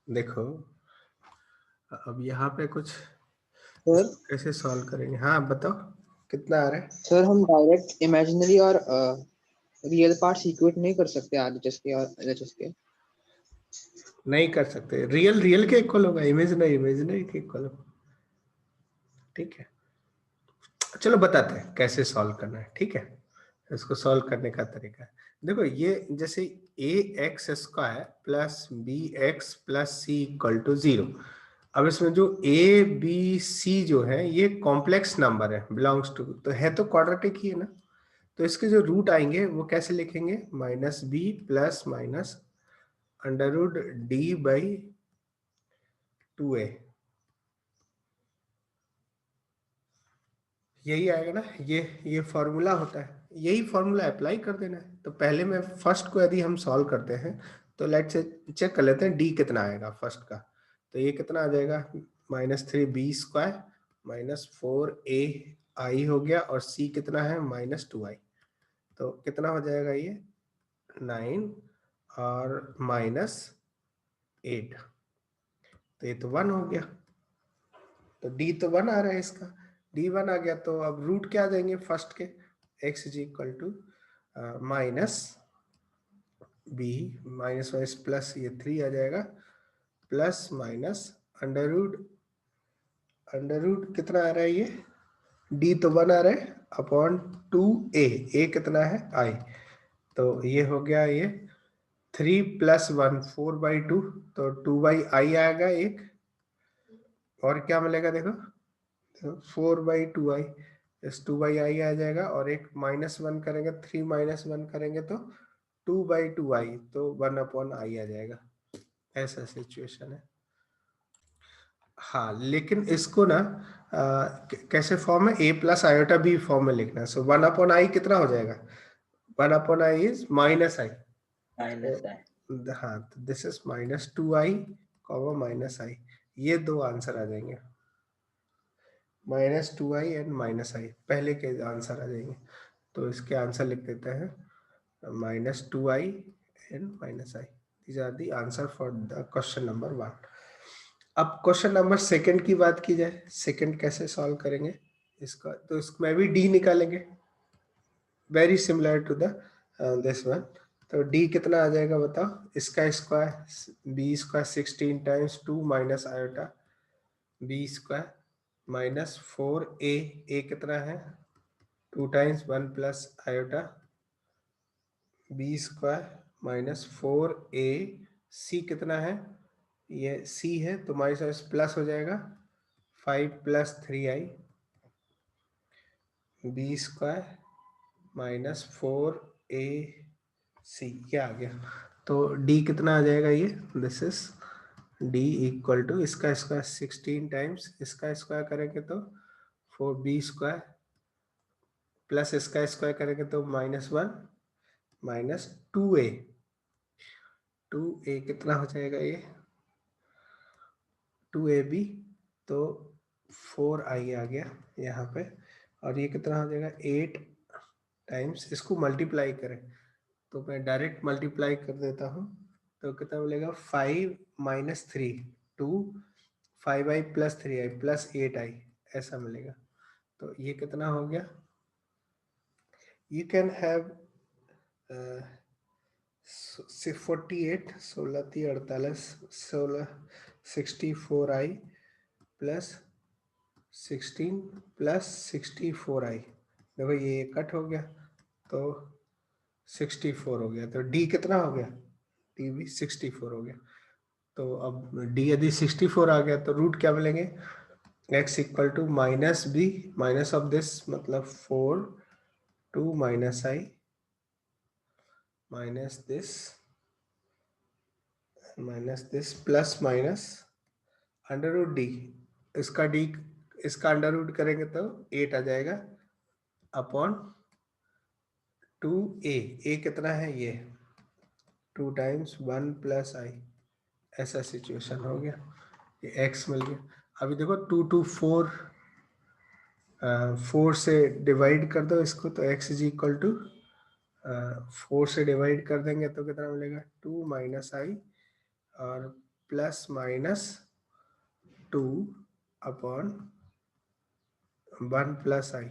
देखो अब यहाँ पे कुछ सर कैसे सॉल्व करेंगे। हाँ बताओ कितना आ रहा है। सर हम डायरेक्ट इमेजिनरी और रियल पार्ट्स इक्वेट नहीं कर सकते आरएचएस के और एलएचएस के। नहीं कर सकते, रियल रियल के इक्वल होगा, इमेजिनरी इमेजिनरी के इक्वल होगा। ठीक है, चलो बताते हैं कैसे सॉल्व करना है। ठीक है, इसको सॉल्व करने का तरीका है। देखो ये जैसे a x square plus b x plus c equal to 0। अब इसमें जो ए बी सी जो है ये कॉम्प्लेक्स नंबर है, बिलोंग्स टू, तो है तो क्वाड्रेटिक ही है ना। तो इसके जो रूट आएंगे वो कैसे लिखेंगे, minus b plus minus under root d by 2a। यही आएगा ना, ये फॉर्मूला होता है, यही फॉर्मूला अप्लाई कर देना है। तो पहले में फर्स्ट को यदि हम सॉल्व करते हैं तो लेट से चेक कर लेते हैं डी कितना आएगा फर्स्ट का। तो ये कितना आ जाएगा, -3b² माइनस 4ai हो गया, और c कितना है -2i। तो कितना हो जाएगा ये 9 और -8, तो ये तो 1 हो गया। तो डी तो 1 आ रहा है, इसका डी 1 आ गया। तो अब रूट क्या देंगे फर्स्ट के, x is equal to minus b minus vice plus ये 3 आ जाएगा, प्लस माइनस अंडर रूट कितना आ रहा है, ये डी तो 1 आ रहा है अपॉन 2a, a कितना है i। तो ये हो गया ये 3 + 1 4/2, तो 2/i आएगा एक, और क्या मिलेगा देखो, तो 4/2i, इस 2/i आ जाएगा, और एक -1 करेंगे, 3 - 1 करेंगे तो 2/2i, तो 1/i आ जाएगा। ऐसा सिचुएशन है। हाँ लेकिन इसको ना कैसे फॉर्म है, a + आयोटा b फॉर्म में लिखना है। सो 1/i कितना हो जाएगा, 1/i इज -i। हाँ तो दिस इज -2i, -i, ये दो आंसर आ जाएंगे, -2i एंड -i पहले के आंसर आ जाएंगे। तो इसके आंसर लिख देते हैं -2i and -i। These are the answer for the question number 1। अब क्वेश्चन नंबर 2 की बात की जाए, सेकंड कैसे सॉल्व करेंगे इसका, तो इसमें भी डी निकालेंगे, very similar to the this one. तो डी कितना आ जाएगा बताओ, इसका square b² 16 times 2 minus iota b² minus 4a, a कितना है 2 times 1 plus iota b² minus 4a, c कितना है, ये c है तो माइनस प्लस हो जाएगा 5 + 3i b² माइनस 4ac, क्या आ गया। तो d कितना आ जाएगा, ये this is d equal to इसका स्क्वायर 16 टाइम्स इसका स्क्वायर करेंगे तो 4b² प्लस इसका स्क्वायर करेंगे तो -1 माइनस 2a कितना हो जाएगा, ये 2ab, तो 4i आ गया यहाँ पे, और ये कितना हो जाएगा 8 टाइम्स, इसको मल्टीप्लाई करें तो मैं डायरेक्ट मल्टीप्लाई कर देता हूँ, तो कितना मिलेगा 5 - 3 2 5i + 3i + 8i, ऐसा मिलेगा। तो ये कितना हो गया, you can have 48 16 × 48 16 64i + 16 + 64i, देखो ये कट हो गया तो 64 हो गया। तो डी कितना हो गया, डी भी 64 हो गया। तो अब डी यदि 64 आ गया तो रूट क्या मिलेंगे, x equal to -b minus of this मतलब 4 2 - i minus this plus minus under root d, इसका अंडर रूट करेंगे तो 8 आ जाएगा अपॉन 2a, a कितना है ये 2 टाइम्स 1 + i, ऐसा सिचुएशन हो गया, ये x मिल गया। अभी देखो 2 2 4 4 से डिवाइड कर दो इसको, तो x इज इक्वल टू 4 से डिवाइड कर देंगे तो कितना मिलेगा 2 - i और प्लस माइनस 2 अपॉन 1 प्लस आई।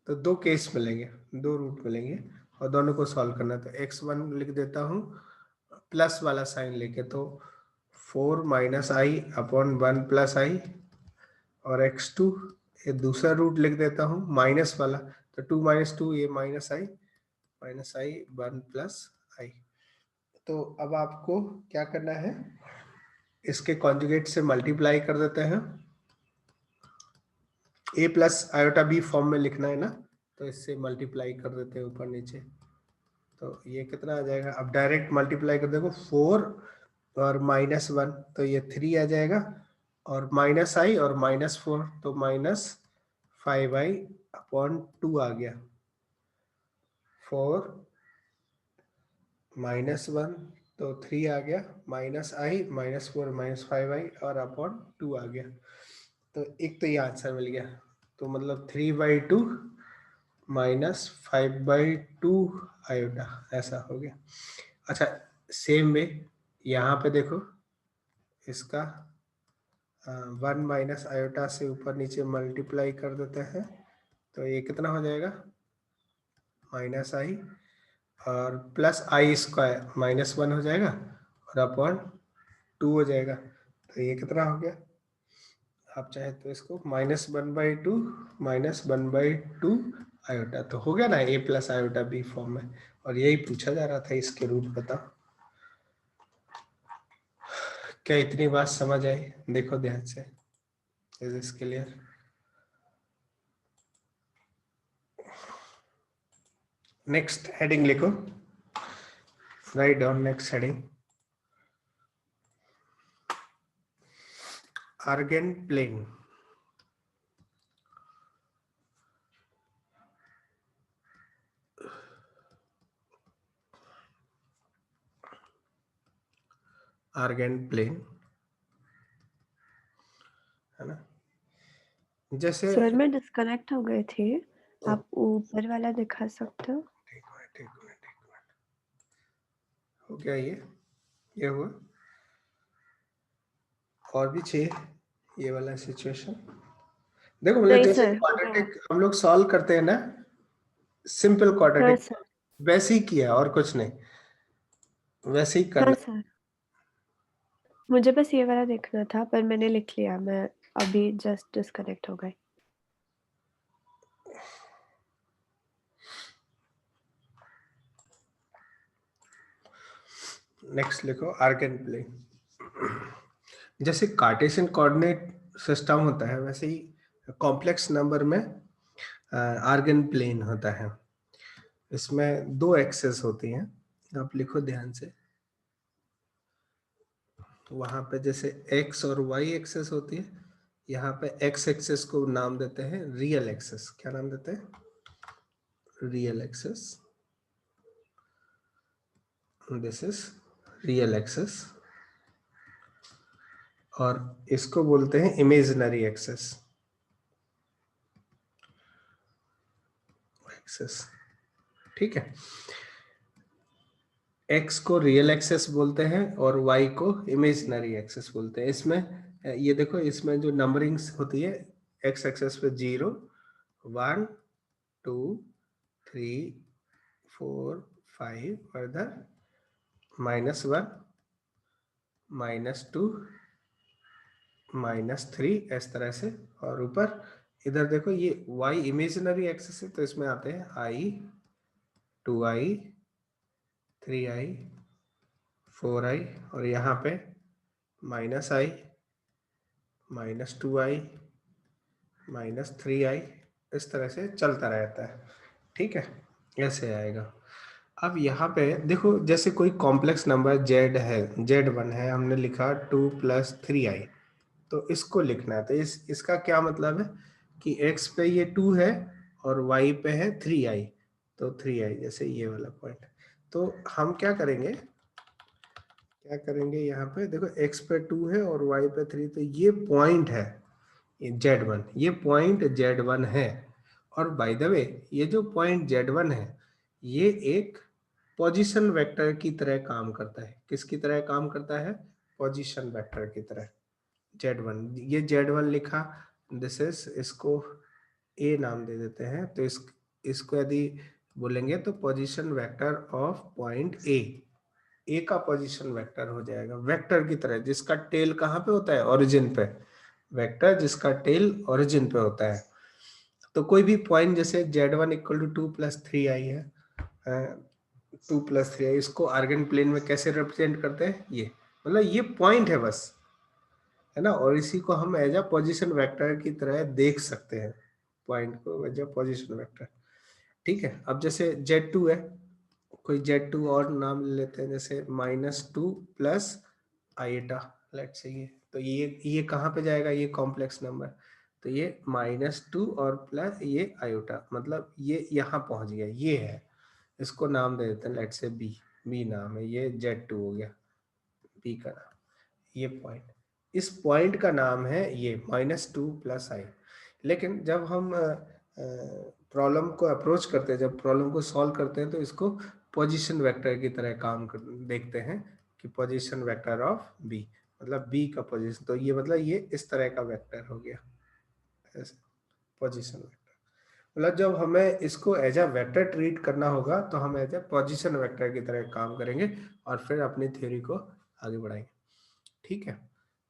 तो दो केस मिलेंगे, दो रूट मिलेंगे और दोनों को सॉल्व करना है। तो x1 लिख देता हूँ प्लस वाला साइन लेके, तो 4 माइनस आई अपॉन 1 प्लस आई, और x2 ये दूसरा रूट लिख देता हूँ माइनस वाला, तो 2 माइनस 2 ये माइनस आई 1 प्लस आई। तो अब आपको क्या करना है, इसके कॉन्जुगेट से मल्टीप्लाई कर देते हैं, a plus iota b form में लिखना है ना, तो इससे मल्टीप्लाई कर देते हैं ऊपर नीचे। तो ये कितना आ जाएगा, अब डायरेक्ट मल्टीप्लाई कर देखो, 4 और -1 तो ये 3 आ जाएगा, और माइनस आई और -4 तो -5i अपॉन 2 आ गया। 4 -1 तो 3 आ गया, -i -4 -5i और अपॉन 2 आ गया। तो एक तो ये आंसर मिल गया, तो मतलब 3/2 -5/2 आयोटा ऐसा हो गया। अच्छा, सेम वे यहाँ पे देखो, इसका 1 माइनस आयोटा से ऊपर नीचे मल्टीप्लाई कर देते हैं, तो ये कितना हो जाएगा, -i और प्लस आई स्क्वायर -1 हो जाएगा और अपॉन 2 हो जाएगा। तो ये कितना हो गया, आप चाहे तो इसको -1/2 -1/2 आयोटा, तो हो गया ना a plus iota b form में। और यही पूछा जा रहा था, इसके रूट बताओ। क्या इतनी बात समझ आई? देखो ध्यान से, is this clear? Next heading लिखो, right down next heading, organ plane. Organ plane है ना, जैसे सर मैं डिस्कनेक्ट हो गए थे, आप ऊपर वाला दिखा सकते हो? एक मिनट हो गया, ये हुआ, और भी चाहिए ये वाला सिचुएशन। देखो मतलब नहीं जैसे सर, हो गया। क्वाड्रेटिक हम लोग सॉल्व करते हैं ना, सिंपल हाँ क्वाड्रेटिक, सर, वैसे ही किया और कुछ नहीं, वैसे ही हाँ करना। सर, मुझे बस ये वाला देखना था, पर मैंने लिख लिया, मैं अभी जस्ट डिस्कनेक्ट हो गई। नेक्स्ट लिखो, आर्गन प्लेन। जैसे कार्टेशियन कोऑर्डिनेट सिस्टम होता है, वैसे ही कॉम्प्लेक्स नंबर में आर्गन प्लेन होता है। इसमें दो एक्सेस होती हैं, आप लिखो ध्यान से। वहां पे जैसे x और y एक्सेस होती है, यहाँ पे x एक्सेस को नाम देते हैं रियल एक्सेस। क्या नाम देते हैं? Real access. This is real access, और इसको बोलते हैं इमेजिनरी एक्सेस। एक्सेस, ठीक है। x को रियल एक्सेस बोलते हैं और y को इमेजिनरी एक्सेस बोलते हैं। इसमें ये देखो, इसमें जो नंबरिंग्स होती है, x एक्सेस पे 0 1 2 3 4 5 और इधर -1 -2 -3 इस तरह से। और ऊपर इधर देखो, ये y इमेजिनरी एक्सेस है, तो इसमें आते हैं i 2i 3i 4i, और यहाँ पे -i -2i -3i, इस तरह से चलता रहता है, ठीक है, ऐसे आएगा। अब यहाँ पे देखो, जैसे कोई कॉम्प्लेक्स नंबर z है, z1 है, हमने लिखा 2 + 3i, तो इसको लिखना है। तो इसका क्या मतलब है कि x पे ये 2 है और y पे है 3i, तो 3i, जैसे ये वाला पॉइंट। तो हम क्या करेंगे यहाँ पे देखो, x पे 2 है और y पे 3, तो ये पॉइंट है Z1, ये पॉइंट Z1 है। और बाय द वे, ये जो पॉइंट Z1 है, ये एक पोजीशन वेक्टर की तरह काम करता है। किसकी तरह काम करता है? पोजीशन वेक्टर की तरह z1, ये z1 लिखा, दिस इज, इसको a नाम दे देते हैं, तो इसको यदि बोलेंगे तो position vector of point A का पोजीशन वेक्टर हो जाएगा, वेक्टर की तरह, जिसका टेल कहाँ पे होता है, ओरिजिन पे, वेक्टर जिसका टेल ओरिजिन पे होता है। तो कोई भी पॉइंट जैसे z1 इक्वल टू 2+3i है, 2+3i, इसको आर्गन प्लेन में कैसे रिप्रेजेंट करते हैं, ये मतलब ये पॉइंट है बस, है ना, और इसी को हम एज अ पोजीशन वेक्टर की तरह देख सकते हैं, पॉइंट को एज अ पोजीशन वेक्टर। ठीक है, अब जैसे z2 है, कोई z2 और नाम ले लेते हैं, जैसे -2 प्लस आईटा, लेट्स से ये, तो ये कहाँ पे जाएगा, ये कॉम्प्लेक्स नंबर, तो ये -2 और प्लस ये आयोटा, मतलब ये यहाँ पहुंच गया, ये है, इसको नाम दे देते हैं लेट्स से बी नाम है, ये z2 हो गया, बी का नाम, ये पॉइंट, इस पॉइंट का नाम है ये -2 प्लस आई। लेकिन जब हम प्रॉब्लम को अप्रोच करते हैं, जब प्रॉब्लम को सॉल्व करते हैं, तो इसको पोजीशन वेक्टर की तरह देखते हैं कि पोजीशन वेक्टर ऑफ बी, मतलब बी का पोजीशन, तो ये मतलब ये इस तरह का वेक्टर हो गया, पोजीशन वेक्टर। मतलब जब हमें इसको एज अ वेक्टर ट्रीट करना होगा तो हम एज अ पोजीशन वेक्टर की तरह काम करेंगे और फिर अपनी थ्योरी को आगे बढ़ाएंगे। ठीक है,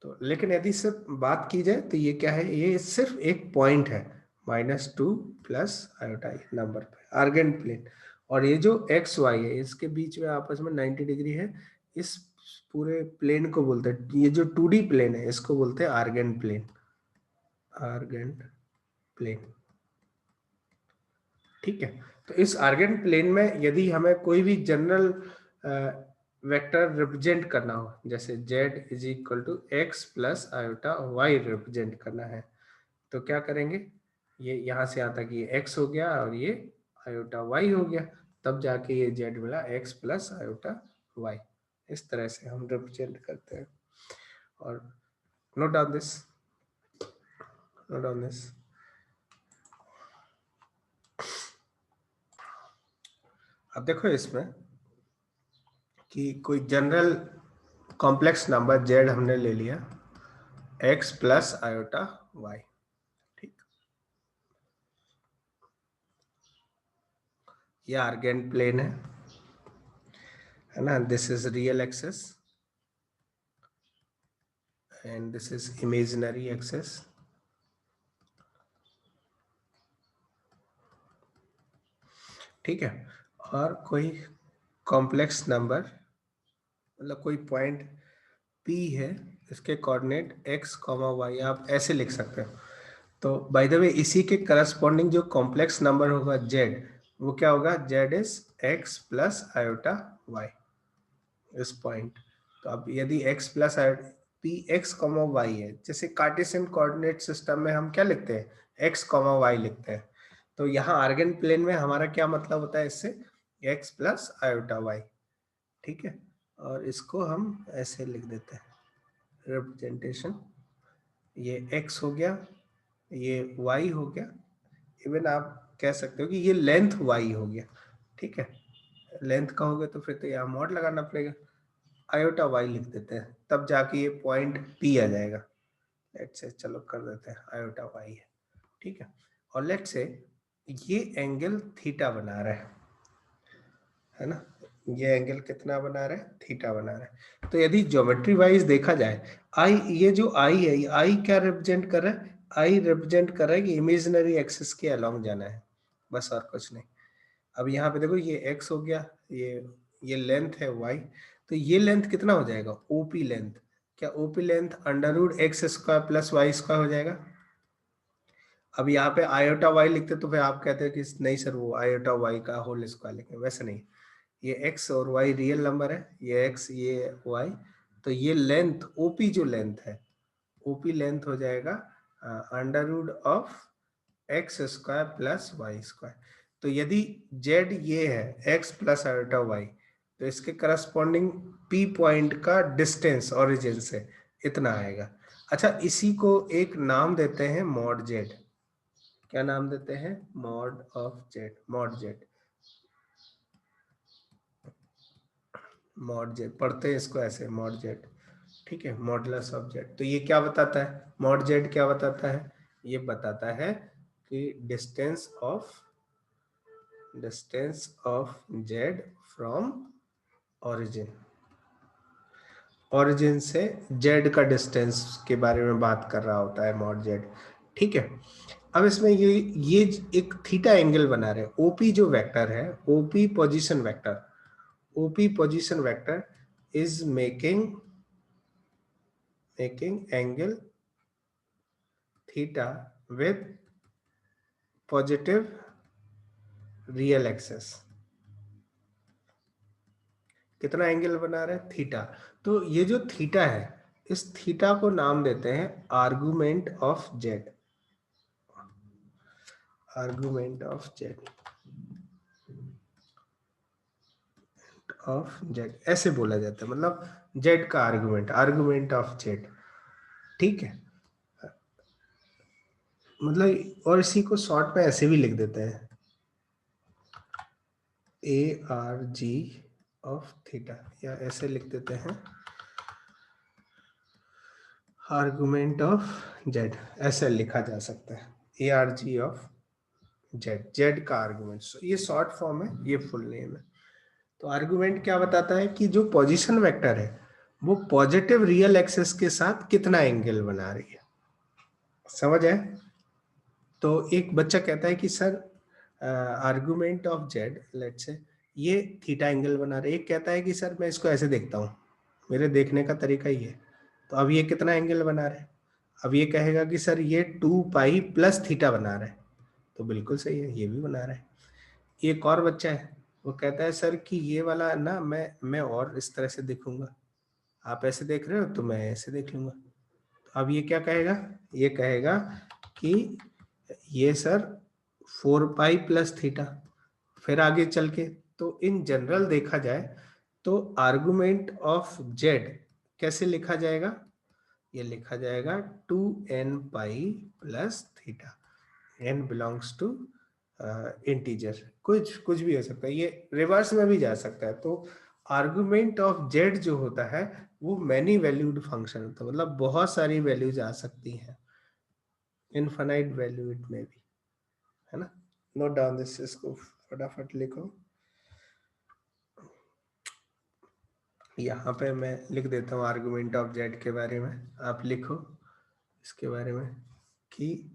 तो लेकिन यदि सिर्फ बात की जाए तो ये क्या है, ये सिर्फ एक पॉइंट है, -2 प्लस आयोटा नंबर पे आर्गन प्लेन, और ये जो एक्स वाई है इसके बीच में आपस में 90 डिग्री है, इस पूरे प्लेन को बोलते हैं, ये जो 2D प्लेन है इसको बोलते हैं आर्गन प्लेन, आर्गन प्लेन। ठीक है, तो इस आर्गन प्लेन में यदि हमें कोई भी जनरल वेक्टर रिप्रेजेंट करना हो, जैसे z is equal to x plus iota y represent करना है, तो क्या करेंगे, ये यहाँ से आता कि ये x हो गया और ये आयोटा y हो गया, तब जाके ये z मिला x प्लस आयोटा y, इस तरह से हम रिप्रेजेंट करते हैं। और note down this, note down this. अब देखो इसमें कि कोई जनरल कॉम्प्लेक्स नंबर z हमने ले लिया, x प्लस आयोटा y, ठीक, ये आर्गन प्लेन है ना, this is real axis and this is imaginary axis. ठीक है, और कोई कॉम्प्लेक्स नंबर, मतलब कोई पॉइंट P है, इसके कोऑर्डिनेट x, y, आप ऐसे लिख सकते हो। तो बाय द वे इसी के करस्पॉन्डिंग जो कॉम्प्लेक्स नंबर होगा z, वो क्या होगा, z is x plus iota y, इस पॉइंट। तो अब यदि x plus p x, y है, जैसे कार्टेशियन कोऑर्डिनेट सिस्टम में हम क्या लिखते हैं, x, y लिखते हैं, तो यहाँ आर्गन प्लेन में हमारा क्या मतलब होता है, इससे x प्लस आयोटा y। ठीक है, और इसको हम ऐसे लिख देते हैं रिप्रेजेंटेशन, ये x हो गया, ये y हो गया, इवन आप कह सकते हो कि ये लेंथ y हो गया। ठीक है, लेंथ कहोगे तो फिर तो यहाँ मॉड लगाना पड़ेगा, आयोटा y लिख देते हैं, तब जाके ये पॉइंट P आ जाएगा। लेट्स से चलो कर देते हैं आयोटा y है। ठीक है, और लेट्स से ये एंगल थीटा बना रहा है ना, ये एंगल कितना बना रहा है, थीटा बना रहा है। तो यदि ज्योमेट्री वाइज देखा जाए, आई, ये जो आई है, ये आई क्या रिप्रेजेंट कर रहा है, आई रिप्रेजेंट कर रहा है कि इमेजिनरी एक्सिस के अलोंग जाना है, बस और कुछ नहीं। अब यहाँ पे देखो ये x हो गया, ये लेंथ है y, तो ये लेंथ कितना हो जाएगा, OP लेंथ, क्या OP length √x² plus y² हो जाएगा। अब यहाँ पे आयोटा y लिखते तो फिर आप कहते हैं कि नहीं सर वो आयोटा y का होल स्क्वायर लिखें, वैसे नहीं, ये x और y रियल नंबर है, ये x ये y, तो ये लेंथ OP जो लेंथ है, OP लेंथ हो जाएगा √x² प्लस y²। तो यदि z ये है x प्लस आयोटा y, तो इसके करस्पॉन्डिंग P पॉइंट का डिस्टेंस ओरिजिन से इतना आएगा। अच्छा, इसी को एक नाम देते हैं मॉड z, क्या नाम देते हैं, mod of z, mod z, mod z पढ़ते हैं इसको ऐसे, मॉड z। ठीक है, मॉडुलस ऑफ जेड। तो ये क्या बताता है, मॉड जेड क्या बताता है, ये बताता है कि distance of Z from origin, origin से जेड का डिस्टेंस के बारे में बात कर रहा होता है मॉड जेड। ठीक है, अब इसमें ये एक थीटा एंगल बना रहे हैं। ओपी जो वेक्टर है, OP position vector is making angle theta with positive real access. कितना एंगल बना रहे हैं, थीटा। तो ये जो थीटा है, इस थीटा को नाम देते हैं argument of Z, argument of Z ऐसे बोला जाता है, मतलब जेड का आर्गुमेंट ऑफ जेड। ठीक है, मतलब और इसी को शॉर्ट में ऐसे भी लिख देते हैं, ARG ऑफ थीटा, या ऐसे लिख देते हैं आर्गुमेंट ऑफ जेड, ऐसे लिखा जा सकता है ARG ऑफ जेड का आर्गुमेंट। ये शॉर्ट फॉर्म है, ये फुल नेम है। तो आर्गुमेंट क्या बताता है कि जो पोजीशन वेक्टर है वो पॉजिटिव रियल एक्सेस के साथ कितना एंगल बना रही है। समझ है? तो एक बच्चा कहता है कि sir argument of Z let's say ये थीटा एंगल बना रहे, एक कहता है कि सर मैं इसको ऐसे देखता हूँ, मेरे देखने का तरीका ही है, तो अब ये कितना एंगल बना रहे हैं। अब ये कहेगा कि सर ये 2 पाई प्लस थीटा बना रहा है, तो बिल्कुल सही है, ये भी बना रहा है। एक और बच्चा है, वो कहता है सर कि ये वाला ना मैं और इस तरह से देखूंगा, आप ऐसे देख रहे हो तो मैं ऐसे देख लूंगा। तो अब ये क्या कहेगा, ये कहेगा कि ये सर 4 पाई प्लस थीटा। फिर आगे चल के, तो इन जनरल देखा जाए तो आर्गुमेंट ऑफ जेड कैसे लिखा जाएगा, ये लिखा जाएगा 2n pi plus theta, n belongs to integer, कुछ भी हो सकता है, ये रिवर्स में भी जा सकता है। तो आर्गुमेंट ऑफ जेड जो होता है वो मैनी वैल्यूड फंक्शन होता है, मतलब बहुत सारी वैल्यूज आ सकती हैं, इनफाइनाइट वैल्यू इट में भी, है ना। नोट डाउन दिस, इसको फटाफट लिखो। यहाँ पे मैं लिख देता हूँ आर्गुमेंट ऑफ जेड के बारे में, आप लिखो इसके बारे में कि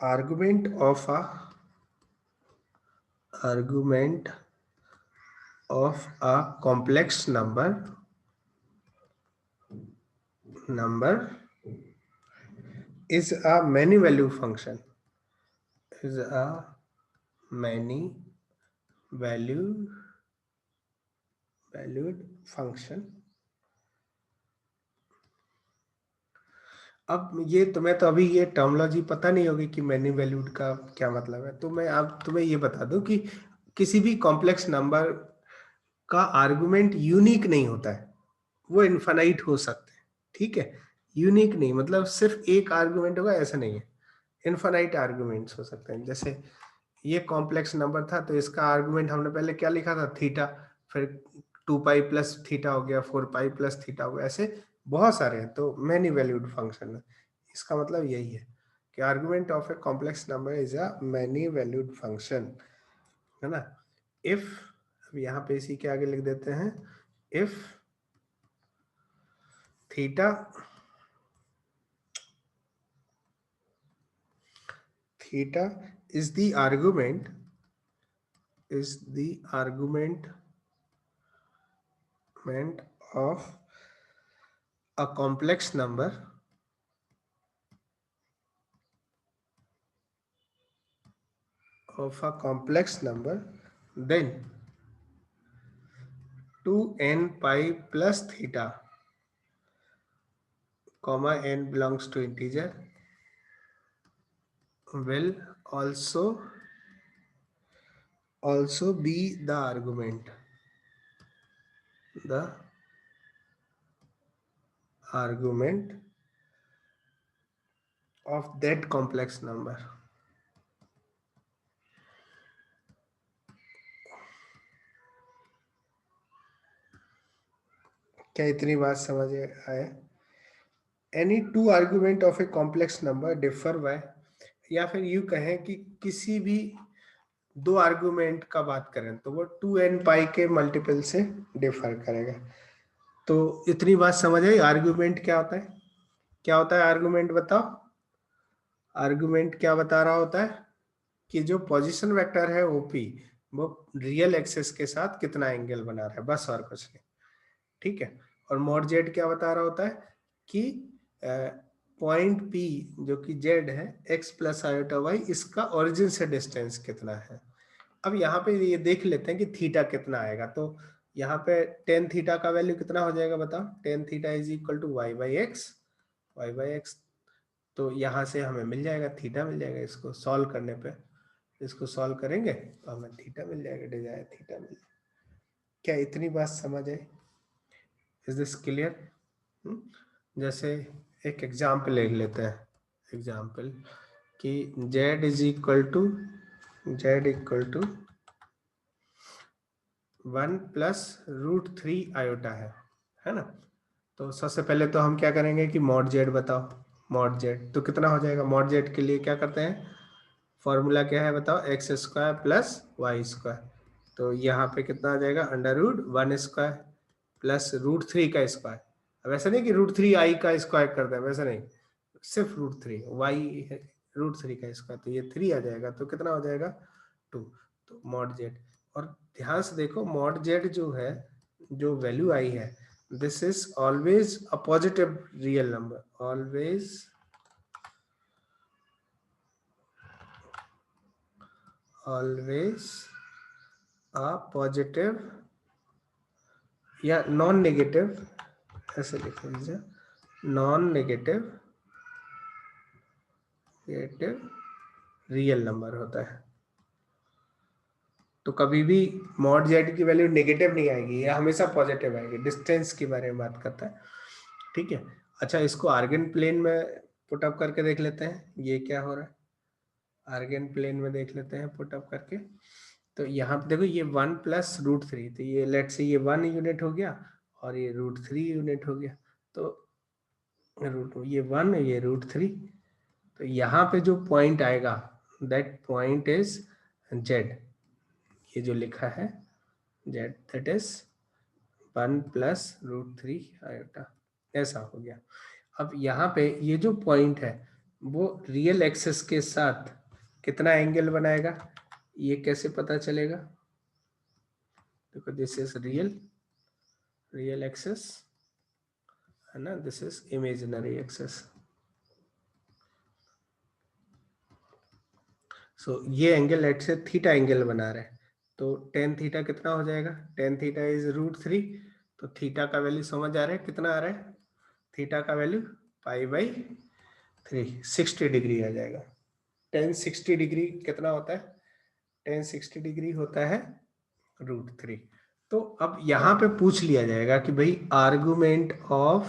argument of a complex number is a many value function, is a many valued function। अब ये तुम्हें तो अभी ये टर्मोलॉजी पता नहीं होगी कि मैनी वैल्यूड का क्या मतलब है, तो मैं अब तुम्हें ये बता दूं कि किसी भी कॉम्प्लेक्स नंबर का आर्गुमेंट यूनिक नहीं होता है, वो इनफाइनाइट हो सकते हैं। ठीक है, यूनिक नहीं मतलब सिर्फ एक आर्गुमेंट होगा ऐसा नहीं है, इनफाइनाइट आर्गुमेंट्स हो सकते हैं। जैसे ये कॉम्प्लेक्स नंबर था तो इसका आर्गुमेंट हमने पहले क्या लिखा था, थीटा, फिर 2 पाई प्लस थीटा हो गया, 4 पाई प्लस थीटा हो गया, ऐसे बहुत सारे हैं। तो मैनी वैल्यूड फंक्शन है, इसका मतलब यही है कि argument of a complex number is a many valued function, है ना। इफ, अब यहाँ पे इसी के आगे लिख देते हैं, if theta is the argument of a complex number then 2n pi plus theta comma n belongs to integer will also be the argument of that complex number। क्या इतनी बात समझ आए? Any two argument of a complex number differ by, या फिर यूं कहें कि किसी भी दो आर्गुमेंट का बात करें तो वो 2n पाई के मल्टीपल से डिफर करेगा। तो इतनी बात समझ आई। आर्गुमेंट क्या होता है? क्या होता है आर्गुमेंट बताओ? आर्गुमेंट क्या बता रहा होता है कि जो पोजीशन वेक्टर है ओपी वो रियल एक्सेस के साथ कितना एंगल बना रहा है, बस और कुछ नहीं। ठीक है। और मॉड जेड क्या बता रहा होता है कि पॉइंट पी जो कि जेड है एक्स प्लस आयोटा वाई, इसका ओरिजिन से डिस्टेंस कितना है। अब यहाँ पे ये देख लेते हैं कि थीटा कितना आएगा। तो यहाँ पे टेन थीटा का वैल्यू कितना हो जाएगा बताओ? Tan theta is equal to y by x. तो यहाँ से हमें मिल जाएगा थीटा मिल जाएगा। इसको सॉल्व करने पे, इसको सॉल्व करेंगे तो हमें थीटा मिल जाएगा, डिजायर थीटा मिल जाएगा। क्या इतनी बात समझ आई? Is this clear? जैसे एक एग्जाम्पल ले लेते हैं। एग्जाम्पल कि z इज इक्वल टू 1 प्लस √3 आयोटा है ना। तो सबसे पहले तो हम क्या करेंगे कि मॉड जेड बताओ। मॉड जेड तो कितना हो जाएगा? मॉड जेड के लिए क्या करते हैं? फॉर्मूला क्या है बताओ? X square plus y square. तो यहाँ पे कितना आ जाएगा? √1² प्लस √3 का स्क्वायर। अब ऐसा नहीं कि √3 आई का स्क्वायर कर दें, वैसा नहीं, सिर्फ √3 वाई √3 का स्क्वायर। तो ये 3 आ जाएगा, तो कितना हो जाएगा? 2। तो मॉड जेड। और ध्यान से देखो मॉड जेड जो है, जो वैल्यू आई है, this is always a positive real number, always a positive या नॉन नेगेटिव, ऐसे लिख लीजिए, नॉन नेगेटिव रियल नंबर होता है। तो कभी भी मॉड जेड की वैल्यू नेगेटिव नहीं आएगी, यह हमेशा पॉजिटिव आएगी। डिस्टेंस के बारे में बात करता है। ठीक है। अच्छा, इसको आर्गन प्लेन में पुट अप करके देख लेते हैं ये क्या हो रहा है। आर्गन प्लेन में देख लेते हैं पुट अप करके। तो यहाँ पे देखो ये 1 प्लस √3, तो ये लेट से ये 1 यूनिट हो गया और ये √3 यूनिट हो गया। तो ये 1 ये √3। तो यहाँ पे जो पॉइंट आएगा दैट पॉइंट इज जेड। ये जो लिखा है जेड, दैट इज 1 प्लस √3 आयोटा, ऐसा हो गया। अब यहाँ पे ये जो पॉइंट है वो रियल एक्सेस के साथ कितना एंगल बनाएगा, ये कैसे पता चलेगा? देखो दिस इज रियल एक्सेस है ना, दिस इज इमेजिनरी एक्सेस। सो ये एंगल लेट से थीटा एंगल बना रहे हैं। तो टेन थीटा कितना हो जाएगा? Ten theta is √3। तो थीटा का वैल्यू समझ आ रहा है कितना आ रहा है? थीटा का वैल्यू π/3 60 डिग्री आ जाएगा। tan 60 डिग्री कितना होता है? tan 60 डिग्री होता है √3। तो अब यहाँ पे पूछ लिया जाएगा कि भाई आर्गुमेंट ऑफ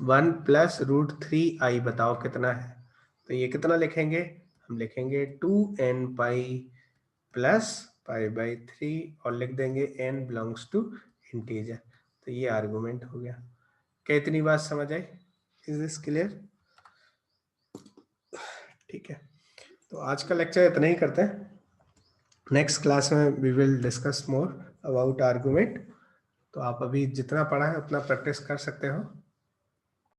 1 प्लस √3 आई बताओ कितना है। तो ये कितना लिखेंगे? हम लिखेंगे 2n पाई प्लस π/3 और लिख देंगे n बिलोंग्स टू इंटीजर। तो ये आर्गुमेंट हो गया। क्या इतनी बात समझ आई? Is this clear? ठीक है। तो आज का लेक्चर इतना ही करते हैं। नेक्स्ट क्लास में we will discuss more about argument. तो आप अभी जितना पढ़ा है उतना प्रैक्टिस कर सकते हो।